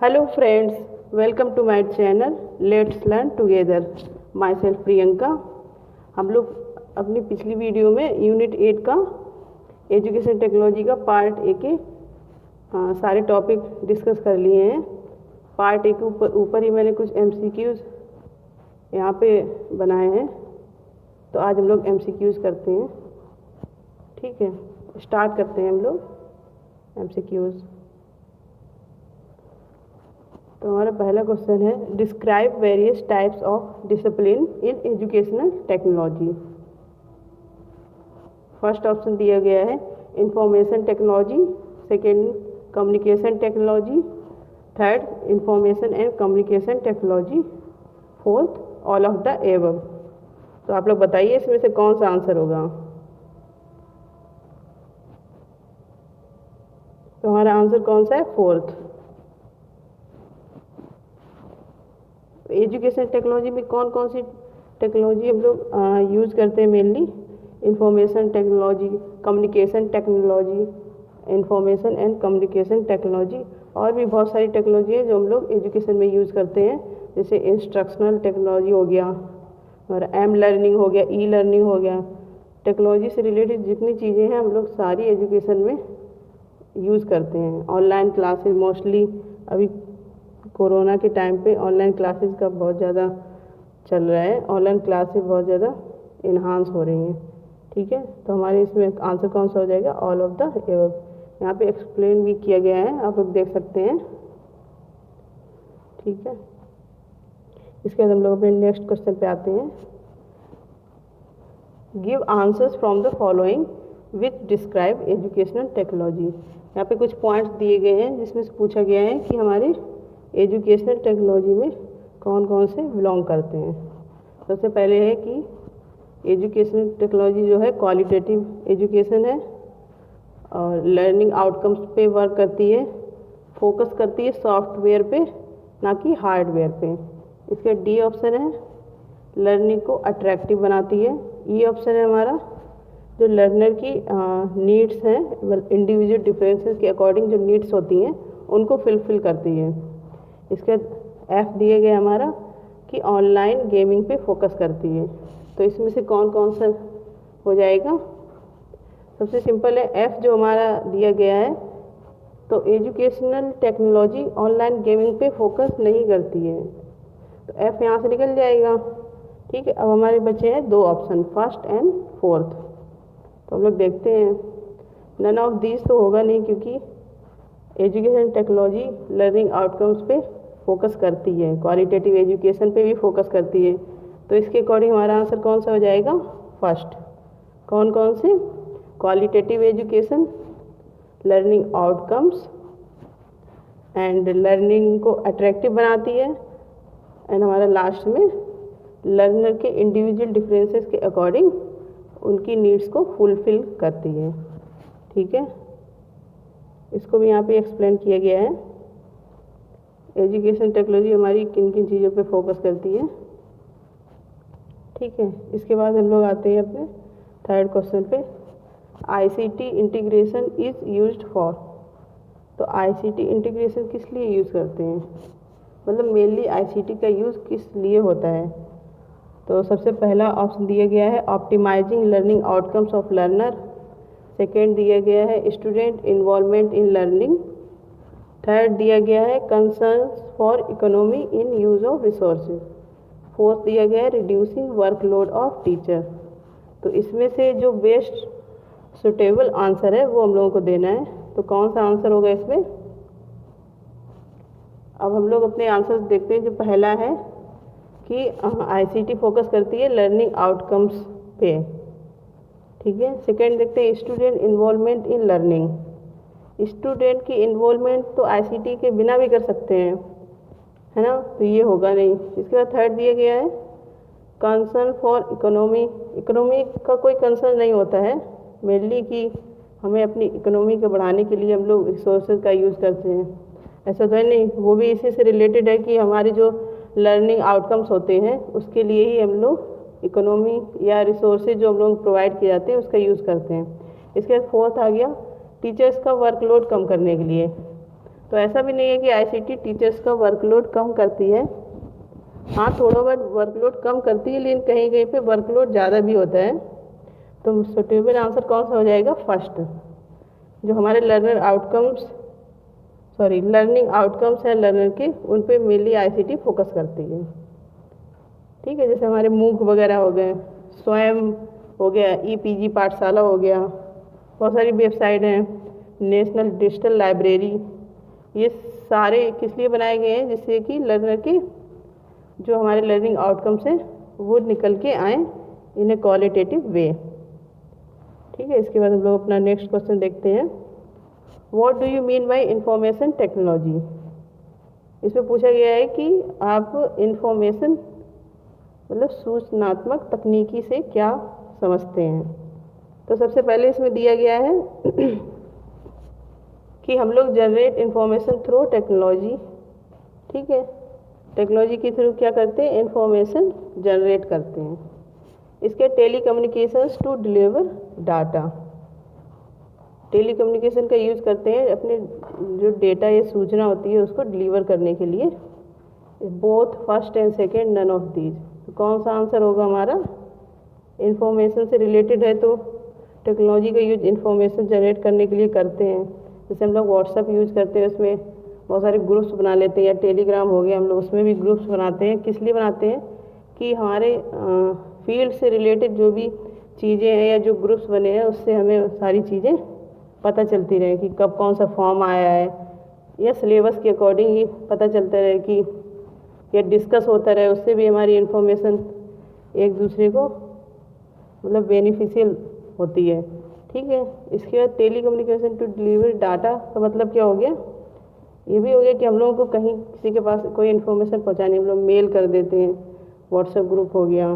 Hello friends, welcome to my channel. Let's learn together. Myself Priyanka. हम लोग अपनी पिछली वीडियो में यूनिट 8 का एजुकेशन टेक्नोलॉजी का पार्ट ए के सारे टॉपिक डिस्कस कर लिए हैं। पार्ट ए के ऊपर ही मैंने कुछ MCQs यहाँ पे बनाए हैं, तो आज हम लोग MCQs करते हैं। ठीक है, स्टार्ट करते हैं हम लोग MCQs। तो हमारा पहला क्वेश्चन है, describe various types of discipline in educational technology. First option दिया गया है information technology, second communication technology, third information and communication technology, fourth all of the above. तो आप लोग बताइए इसमें से कौन सा आंसर होगा। तो हमारा आंसर कौन सा है? फोर्थ। एजुकेशन टेक्नोलॉजी में कौन कौन सी टेक्नोलॉजी हम लोग यूज़ करते हैं? Mainly information technology, communication technology, information and communication technology, और भी बहुत सारी टेक्नोलॉजी है जो हम लोग एजुकेशन में यूज़ करते हैं, जैसे इंस्ट्रक्शनल टेक्नोलॉजी हो गया और एम लर्निंग हो गया, ई लर्निंग हो गया। टेक्नोलॉजी से रिलेटेड जितनी चीज़ें हैं हम लोग सारी एजुकेशन में यूज़ करते हैं। ऑनलाइन क्लासेस मोस्टली अभी कोरोना के टाइम पे ऑनलाइन क्लासेस का बहुत ज़्यादा चल रहा है, ऑनलाइन क्लासेस बहुत ज़्यादा इन्हांस हो रही हैं। ठीक है, तो हमारे इसमें आंसर कौन सा हो जाएगा? All of the above. यहाँ पे एक्सप्लेन भी किया गया है, आप लोग देख सकते हैं। ठीक है, इसके बाद हम लोग अपने नेक्स्ट क्वेश्चन पे आते हैं। Give answers from the following which describe educational technology. यहाँ पे कुछ पॉइंट्स दिए गए हैं जिसमें से पूछा गया है कि हमारे एजुकेशनल टेक्नोलॉजी में कौन कौन से बिलोंग करते हैं। सबसे पहले है कि एजुकेशनल टेक्नोलॉजी जो है क्वालिटेटिव एजुकेशन है और लर्निंग आउटकम्स पे वर्क करती है, फोकस करती है सॉफ्टवेयर पे ना कि हार्डवेयर पे। इसका डी ऑप्शन है लर्निंग को अट्रैक्टिव बनाती है। ई ऑप्शन है हमारा जो लर्नर की नीड्स हैं, इंडिविजुअल डिफरेंसेस के अकॉर्डिंग जो नीड्स होती हैं उनको फुलफिल करती है। इसके एफ दिए गए हमारा कि ऑनलाइन गेमिंग पे फोकस करती है। तो इसमें से कौन कौन सा हो जाएगा? सबसे सिंपल है एफ जो हमारा दिया गया है। तो एजुकेशनल टेक्नोलॉजी ऑनलाइन गेमिंग पे फोकस नहीं करती है, तो एफ यहाँ से निकल जाएगा। ठीक है, अब हमारे बचे हैं दो ऑप्शन, फर्स्ट एंड फोर्थ। तो हम लोग देखते हैं, नन ऑफ दीज तो होगा नहीं, क्योंकि एजुकेशन टेक्नोलॉजी लर्निंग आउटकम्स पे फोकस करती है, क्वालिटेटिव एजुकेशन पे भी फोकस करती है। तो इसके अकॉर्डिंग हमारा आंसर कौन सा हो जाएगा? फर्स्ट। कौन कौन से? Qualitative education, learning outcomes and learning को अट्रैक्टिव बनाती है, एंड हमारा लास्ट में लर्नर के इंडिविजुअल डिफरेंसेस के अकॉर्डिंग उनकी नीड्स को फुलफिल करती है। ठीक है, इसको भी यहाँ पे एक्सप्लेन किया गया है। एजुकेशन टेक्नोलॉजी हमारी किन किन चीज़ों पे फोकस करती है। ठीक है, इसके बाद हम लोग आते हैं अपने थर्ड क्वेश्चन पे। ICT integration is used for. तो आईसीटी इंटीग्रेशन किस लिए यूज़ करते हैं, मतलब मेनली आईसीटी का यूज़ किस लिए होता है? तो सबसे पहला ऑप्शन दिया गया है optimising learning outcomes of learner, second दिया गया है student involvement in learning, third दिया गया है concerns for economy in use of resources, fourth दिया गया है रिड्यूसिंग वर्कलोड ऑफ टीचर। तो इसमें से जो बेस्ट सुटेबल आंसर है वो हम लोगों को देना है। तो कौन सा आंसर होगा इसमें? अब हम लोग अपने आंसर देखते हैं। जो पहला है कि आईसीटी फोकस करती है लर्निंग आउटकम्स पे। ठीक है, सेकेंड देखते हैं student involvement in learning. Student की इन्वॉल्वमेंट तो आईसीटी के बिना भी कर सकते हैं, है ना, तो ये होगा नहीं। इसके बाद थर्ड दिया गया है कंसर्न फॉर इकोनॉमी। इकोनॉमी का कोई कंसर्न नहीं होता है मेनली कि हमें अपनी इकोनॉमी को बढ़ाने के लिए हम लोग रिसोर्सेज का यूज़ करते हैं, ऐसा तो है नहीं। वो भी इसी से रिलेटेड है कि हमारे जो लर्निंग आउटकम्स होते हैं उसके लिए ही हम लोग इकोनॉमी या रिसोर्सेज जो हम लोग प्रोवाइड किए जाते हैं उसका यूज़ करते हैं। इसके बाद फोर्थ आ गया टीचर्स का वर्कलोड कम करने के लिए। तो ऐसा भी नहीं है कि आईसीटी टीचर्स का वर्कलोड कम करती है। हाँ, थोड़ा बहुत वर्कलोड कम करती है, लेकिन कहीं कहीं पे वर्कलोड ज़्यादा भी होता है। तो सुटेबल आंसर कौन सा हो जाएगा? फर्स्ट। जो हमारे लर्निंग आउटकम्स है लर्नर के, उन पे मेनली आईसीटी फोकस करती है। ठीक है, जैसे हमारे मूक वगैरह हो गए, स्वयं हो गया, ईपीजी पाठशाला हो गया, बहुत सारी वेबसाइट हैं, नेशनल डिजिटल लाइब्रेरी, ये सारे किस लिए बनाए गए हैं? जिससे कि लर्नर के जो हमारे लर्निंग आउटकम्स हैं वो निकल के आए इन ए क्वालिटेटिव वे। ठीक है, इसके बाद हम लोग अपना नेक्स्ट क्वेश्चन देखते हैं। What do you mean by information technology? इसमें पूछा गया है कि आप इंफॉर्मेशन मतलब सूचनात्मक तकनीकी से क्या समझते हैं। तो सबसे पहले इसमें दिया गया है कि हम लोग जनरेट इंफॉर्मेशन थ्रू टेक्नोलॉजी। ठीक है, टेक्नोलॉजी के थ्रू क्या करते हैं? इंफॉर्मेशन जनरेट करते हैं। इसके telecommunications to deliver data, telecommunication का यूज़ करते हैं अपने जो डेटा या सूचना होती है उसको डिलीवर करने के लिए। Both first and second, none of these. तो कौन सा आंसर होगा हमारा? इंफॉर्मेशन से रिलेटेड है तो टेक्नोलॉजी का यूज इंफॉर्मेशन जनरेट करने के लिए करते हैं। जैसे हम लोग व्हाट्सअप यूज़ करते हैं, उसमें बहुत सारे ग्रुप्स बना लेते हैं, या टेलीग्राम हो गया, हम लोग उसमें भी ग्रुप्स बनाते हैं। किस लिए बनाते हैं? कि हमारे फील्ड से रिलेटेड जो भी चीज़ें हैं या जो ग्रुप्स बने हैं उससे हमें सारी चीज़ें पता चलती रहे कि कब कौन सा फॉर्म आया है, या सिलेबस के अकॉर्डिंग ही पता चलता रहे कि या डिस्कस होता रहे, उससे भी हमारी इन्फॉर्मेशन एक दूसरे को मतलब बेनिफिशियल होती है। ठीक है, इसके बाद telecommunication to deliver data का मतलब क्या हो गया? ये भी हो गया कि हम लोगों को कहीं किसी के पास कोई इन्फॉर्मेशन पहुंचानी, हम लोग मेल कर देते हैं, व्हाट्सएप ग्रुप हो गया,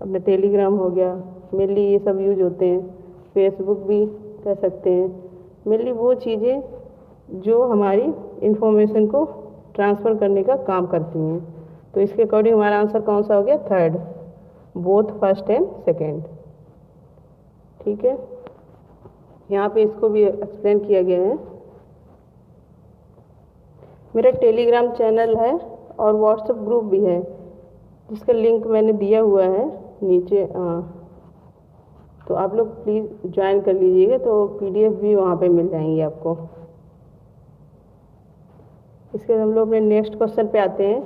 अपना टेलीग्राम हो गया, मेनली ये सब यूज होते हैं। फेसबुक भी कह सकते हैं। मेनली वो चीज़ें जो हमारी इन्फॉर्मेशन को ट्रांसफ़र करने का काम करती हैं। तो इसके अकॉर्डिंग हमारा आंसर कौन सा हो गया? Third, both first and second. ठीक है, यहाँ पे इसको भी एक्सप्लेन किया गया है। मेरा टेलीग्राम चैनल है और व्हाट्सएप ग्रुप भी है, जिसका लिंक मैंने दिया हुआ है नीचे। तो आप लोग प्लीज़ ज्वाइन कर लीजिएगा, तो पीडीएफ भी वहाँ पे मिल जाएंगी आपको। इसके बाद हम लोग अपने नेक्स्ट क्वेश्चन पे आते हैं।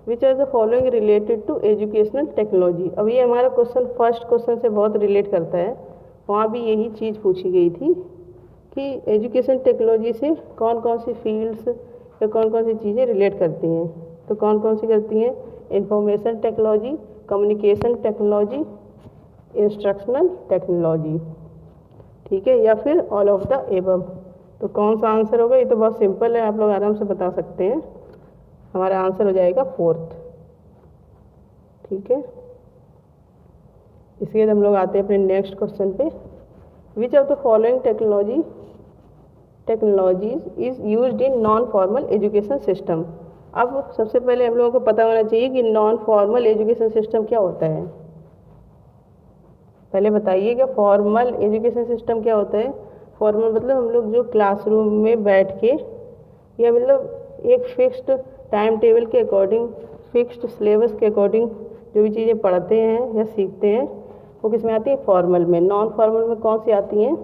Which are the following related to educational technology. अब ये हमारा क्वेश्चन फर्स्ट क्वेश्चन से बहुत रिलेट करता है। वहाँ भी यही चीज़ पूछी गई थी कि एजुकेशन टेक्नोलॉजी से कौन कौन सी फील्ड्स या कौन कौन सी चीज़ें रिलेट करती हैं। तो कौन कौन सी करती हैं? Information technology, communication technology, instructional technology. ठीक है, या फिर ऑल ऑफ द एबव। तो कौन सा आंसर होगा? ये तो बहुत सिंपल है, आप लोग आराम से बता सकते हैं। हमारा आंसर हो जाएगा फोर्थ। ठीक है, इसके बाद हम लोग आते हैं अपने नेक्स्ट क्वेश्चन पे। Which of the following technologies is used in non formal education system. अब सबसे पहले हम लोगों को पता होना चाहिए कि नॉन फॉर्मल एजुकेशन सिस्टम क्या होता है। पहले बताइए कि फॉर्मल एजुकेशन सिस्टम क्या होता है। फॉर्मल मतलब हम लोग जो क्लासरूम में बैठ के या मतलब एक फिक्स्ड टाइम टेबल के अकॉर्डिंग, फिक्स्ड सिलेबस के अकॉर्डिंग जो भी चीज़ें पढ़ते हैं या सीखते हैं वो किस में आती है? फॉर्मल में। नॉन फॉर्मल में कौन सी आती हैं?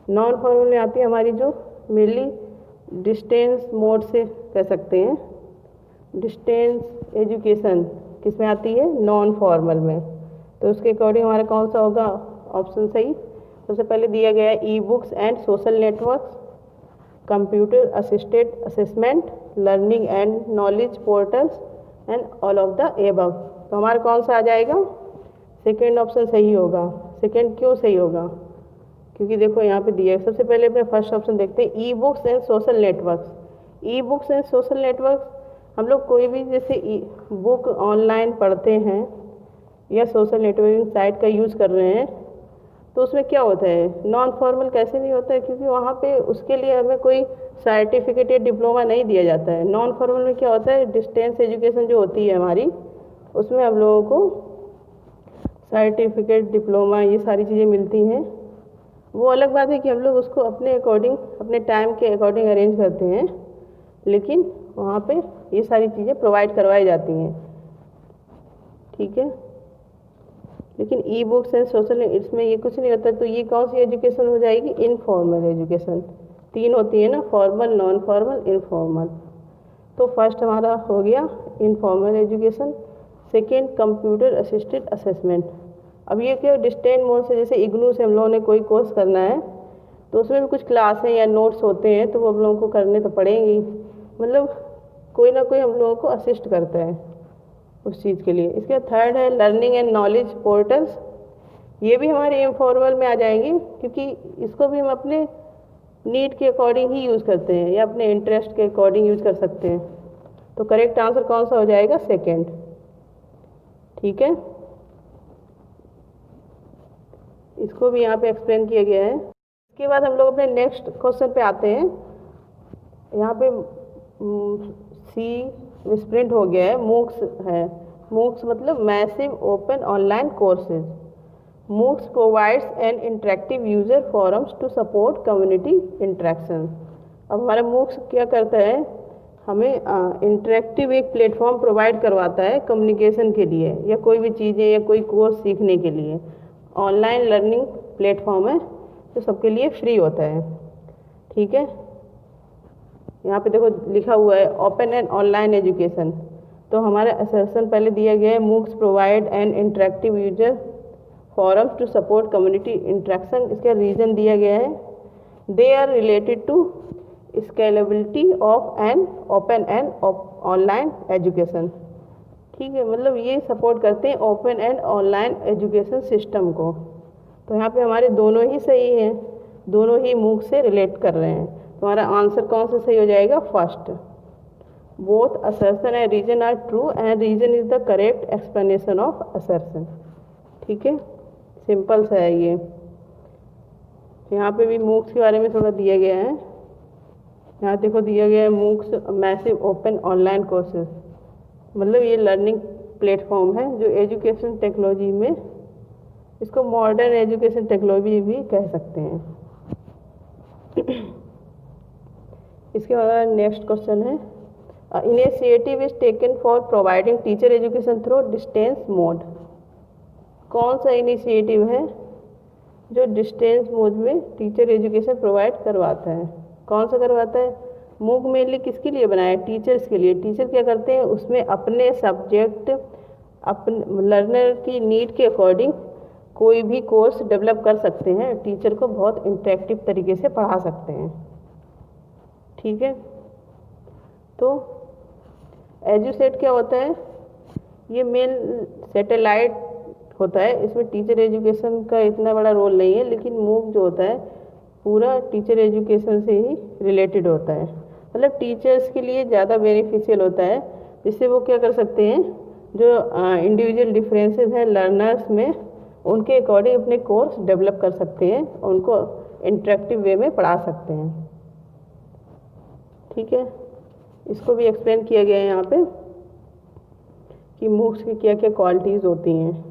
नॉन फॉर्मल में आती है हमारी जो मेनली डिस्टेंस मोड से कह सकते हैं, डिस्टेंस एजुकेशन किस में आती है? नॉन फॉर्मल में। तो उसके अकॉर्डिंग हमारा कौन सा होगा ऑप्शन सही? सबसे पहले दिया गया है e books and social networks, computer assisted assessment, learning and knowledge portals and all of the above. तो हमारा कौन सा आ जाएगा? सेकेंड ऑप्शन सही होगा। सेकेंड क्यों सही होगा? क्योंकि देखो यहाँ पे दिया है। सबसे पहले अपने फर्स्ट ऑप्शन देखते हैं, e books and social networks. E books and social networks हम लोग कोई भी जैसे बुक ऑनलाइन पढ़ते हैं या सोशल नेटवर्किंग साइट का यूज़ कर रहे हैं तो उसमें क्या होता है? नॉन फॉर्मल कैसे नहीं होता है? क्योंकि वहाँ पे उसके लिए हमें कोई सर्टिफिकेट या डिप्लोमा नहीं दिया जाता है। नॉन फॉर्मल में क्या होता है? डिस्टेंस एजुकेशन जो होती है हमारी, उसमें हम लोगों को सर्टिफिकेट, डिप्लोमा, ये सारी चीज़ें मिलती हैं। वो अलग बात है कि हम लोग उसको अपने अकॉर्डिंग, अपने टाइम के अकॉर्डिंग अरेंज करते हैं, लेकिन वहाँ पे ये सारी चीज़ें प्रोवाइड करवाई जाती हैं। ठीक है, लेकिन ई बुक्स एंड सोशल इसमें ये कुछ नहीं होता। तो ये कौन सी एजुकेशन हो जाएगी? Informal education. तीन होती है ना, फॉर्मल, नॉन फॉर्मल, इनफॉर्मल। तो फर्स्ट हमारा हो गया informal education. Second computer assisted assessment. अब ये क्या डिस्टेंस मोड से, जैसे इग्नू से हम लोगों ने कोई कोर्स करना है तो उसमें भी कुछ क्लासें या नोट्स होते हैं, तो वो हम लोगों को करने तो पड़ेंगे, मतलब कोई ना कोई हम लोगों को असिस्ट करता है उस चीज़ के लिए। इसके थर्ड है लर्निंग एंड नॉलेज पोर्टल्स। ये भी हमारे इनफॉर्मल में आ जाएंगे, क्योंकि इसको भी हम अपने नीड के अकॉर्डिंग ही यूज़ करते हैं या अपने इंटरेस्ट के अकॉर्डिंग यूज़ कर सकते हैं। तो करेक्ट आंसर कौन सा हो जाएगा? सेकेंड। ठीक है, इसको भी यहाँ पे एक्सप्लेन किया गया है। इसके बाद हम लोग अपने नेक्स्ट क्वेश्चन पे आते हैं। यहाँ पे सी मिसप्रिंट हो गया है, मूक्स है। मूक्स मतलब massive open online courses. MOOCs provides an interactive user forums to support community interaction. अब हमारा मूक्स क्या करता है? हमें इंटरेक्टिव एक प्लेटफॉर्म प्रोवाइड करवाता है कम्युनिकेशन के लिए, या कोई भी चीज़ें या कोई कोर्स सीखने के लिए। ऑनलाइन लर्निंग प्लेटफॉर्म है जो सबके लिए फ्री होता है। ठीक है, यहाँ पे देखो लिखा हुआ है ओपन एंड ऑनलाइन एजुकेशन। तो हमारा असर्शन पहले दिया गया है MOOCs provide an interactive user forums to support community interaction. इसका रीज़न दिया गया है they are related to scalability of an open and online education. ठीक है, मतलब ये सपोर्ट करते हैं open and online education system को। तो यहाँ पे हमारे दोनों ही सही हैं, दोनों ही मूक से रिलेट कर रहे हैं। तो हमारा आंसर कौन सा सही हो जाएगा? First. Both assertion and reason are true and reason is the correct explanation of assertion. ठीक है, सिंपल सा है ये। यहाँ पे भी मूक्स के बारे में थोड़ा दिया गया है। यहाँ देखो दिया गया है MOOCs massive open online courses, मतलब ये लर्निंग प्लेटफॉर्म है जो एजुकेशन टेक्नोलॉजी में, इसको मॉडर्न एजुकेशन टेक्नोलॉजी भी कह सकते हैं। इसके बाद नेक्स्ट क्वेश्चन है initiative is taken for providing teacher education through distance mode. कौन सा इनिशिएटिव है जो डिस्टेंस मोड में टीचर एजुकेशन प्रोवाइड करवाता है? कौन सा करवाता है? मूक मेनली किसके लिए बनाया है? टीचर्स के लिए। टीचर क्या करते हैं उसमें अपने सब्जेक्ट, अपने लर्नर की नीड के अकॉर्डिंग कोई भी कोर्स डेवलप कर सकते हैं, टीचर को बहुत इंटरेक्टिव तरीके से पढ़ा सकते हैं। ठीक है, तो एजुसेट क्या होता है? ये मेन सैटेलाइट होता है, इसमें टीचर एजुकेशन का इतना बड़ा रोल नहीं है, लेकिन मूक जो होता है पूरा टीचर एजुकेशन से ही रिलेटेड होता है, मतलब टीचर्स के लिए ज़्यादा बेनिफिशियल होता है, जिससे वो क्या कर सकते हैं जो इंडिविजुअल डिफरेंसेस हैं लर्नर्स में, उनके अकॉर्डिंग अपने कोर्स डेवलप कर सकते हैं, उनको इंटरेक्टिव वे में पढ़ा सकते हैं। ठीक है, इसको भी एक्सप्लेन किया गया है यहाँ पे कि मूक्स की क्या क्या क्वालिटीज़ होती हैं।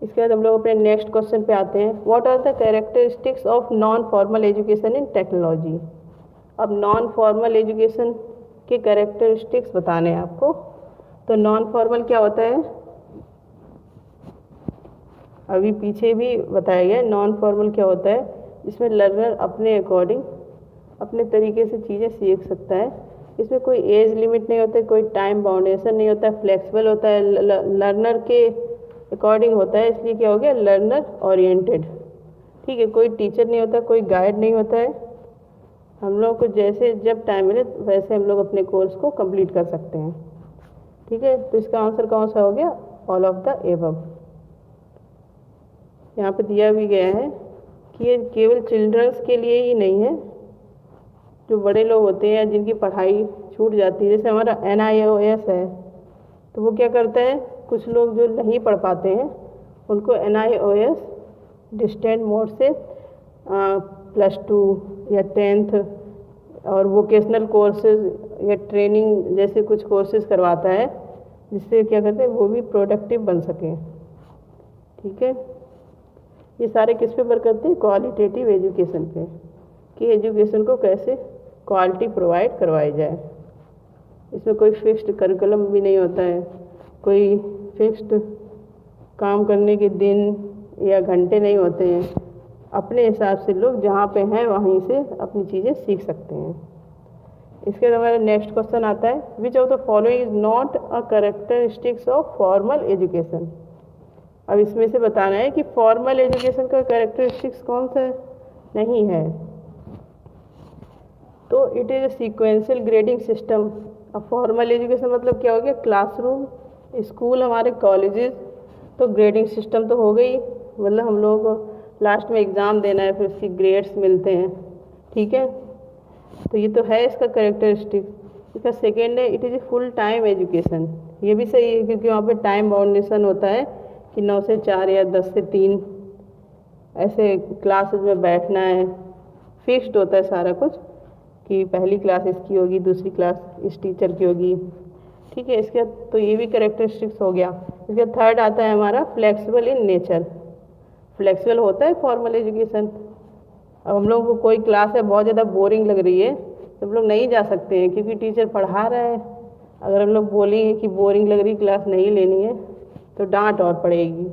इसके बाद हम लोग अपने नेक्स्ट क्वेश्चन पे आते हैं। What are the characteristics of non formal education in technology. अब नॉन फॉर्मल एजुकेशन के कैरेक्टरिस्टिक्स बताने हैं आपको। तो नॉन फॉर्मल क्या होता है? अभी पीछे भी बताया गया नॉन फॉर्मल क्या होता है, जिसमें लर्नर अपने अकॉर्डिंग अपने तरीके से चीज़ें सीख सकता है। इसमें कोई एज लिमिट नहीं होता है, कोई टाइम बाउंडेशन नहीं होता है, फ्लेक्सिबल होता है, लर्नर के अकॉर्डिंग होता है, इसलिए क्या हो गया लर्नर ओरिएंटेड। ठीक है, कोई टीचर नहीं होता, कोई गाइड नहीं होता है, हम लोग को जैसे जब टाइम मिले वैसे हम लोग अपने कोर्स को कंप्लीट कर सकते हैं। ठीक है, तो इसका आंसर कौन सा हो गया? All of the above. यहाँ पे दिया भी गया है कि ये केवल चिल्ड्रंस के लिए ही नहीं है, जो बड़े लोग होते हैं जिनकी पढ़ाई छूट जाती है, जैसे हमारा NIOS है, तो वो क्या करता है कुछ लोग जो नहीं पढ़ पाते हैं उनको NIOS डिस्टेंट मोड से +2 या 10th और वोकेशनल कोर्सेज या ट्रेनिंग जैसे कुछ कोर्सेज करवाता है, जिससे क्या करते हैं वो भी प्रोडक्टिव बन सकें। ठीक है, ये सारे किस पे वर्क करते हैं? क्वालिटेटिव एजुकेशन पे, कि एजुकेशन को कैसे क्वालिटी प्रोवाइड करवाई जाए। इसमें कोई फिक्स्ड करिकुलम भी नहीं होता है, कोई फिक्स्ड काम करने के दिन या घंटे नहीं होते हैं। अपने हिसाब से लोग जहाँ पे हैं वहीं से अपनी चीज़ें सीख सकते हैं। इसके बाद हमारा नेक्स्ट क्वेश्चन आता है, which of the following is not a characteristics of formal education. अब इसमें से बताना है कि फॉर्मल एजुकेशन का कैरेक्टरिस्टिक्स कौन सा नहीं है। तो it is a sequential grading system. अब फॉर्मल एजुकेशन मतलब क्या हो गया? क्लासरूम, स्कूल, हमारे कॉलेजेस, तो ग्रेडिंग सिस्टम तो हो गई, मतलब हम लोगों को लास्ट में एग्ज़ाम देना है, फिर उसकी ग्रेड्स मिलते हैं। ठीक है, तो ये तो है इसका कैरेक्टरिस्टिक। इसका सेकेंड है, it is a full time education. ये भी सही है, क्योंकि वहाँ पे टाइम बाउंडेशन होता है कि 9 से 4 या 10 से 3 ऐसे क्लासेस में बैठना है। फिक्स्ड होता है सारा कुछ कि पहली क्लास इसकी होगी, दूसरी क्लास इस टीचर की होगी। ठीक है, इसके तो ये भी कैरेक्टरिस्टिक्स हो गया। इसके थर्ड आता है हमारा फ्लेक्सिबल इन नेचर। फ्लेक्सिबल होता है फॉर्मल एजुकेशन। अब हम लोगों को कोई क्लास है बहुत ज़्यादा बोरिंग लग रही है तो हम लोग नहीं जा सकते हैं, क्योंकि टीचर पढ़ा रहा है। अगर हम लोग बोलेंगे कि बोरिंग लग रही क्लास नहीं लेनी है तो डांट और पड़ेगी।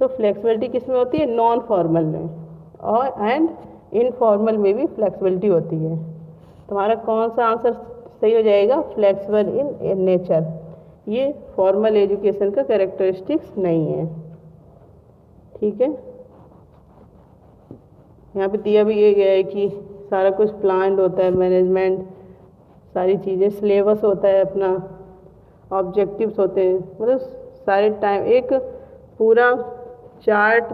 तो फ्लेक्सिबिलिटी किस में होती है? नॉन फॉर्मल में, और एंड इनफॉर्मल में भी फ्लेक्सिबिलिटी होती है। तुम्हारा कौन सा आंसर सही हो जाएगा? Flexible in nature. ये फॉर्मल एजुकेशन का कैरेक्टरिस्टिक्स नहीं है। ठीक है, यहाँ पे दिया भी ये गया है कि सारा कुछ प्लान्ड होता है, मैनेजमेंट, सारी चीज़ें, सिलेबस होता है अपना, ऑब्जेक्टिव्स होते हैं, मतलब सारे टाइम एक पूरा चार्ट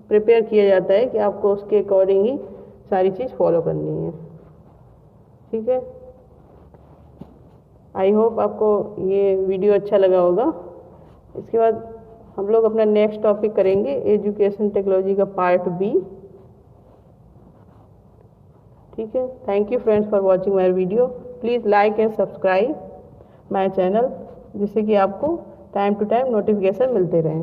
प्रिपेयर किया जाता है कि आपको उसके अकॉर्डिंग ही सारी चीज़ फॉलो करनी है। ठीक है, आई होप आपको ये वीडियो अच्छा लगा होगा। इसके बाद हम लोग अपना नेक्स्ट टॉपिक करेंगे एजुकेशन टेक्नोलॉजी का पार्ट बी। ठीक है, thank you friends for watching my video. Please like and subscribe my channel, जिससे कि आपको टाइम टू टाइम नोटिफिकेशन मिलते रहें।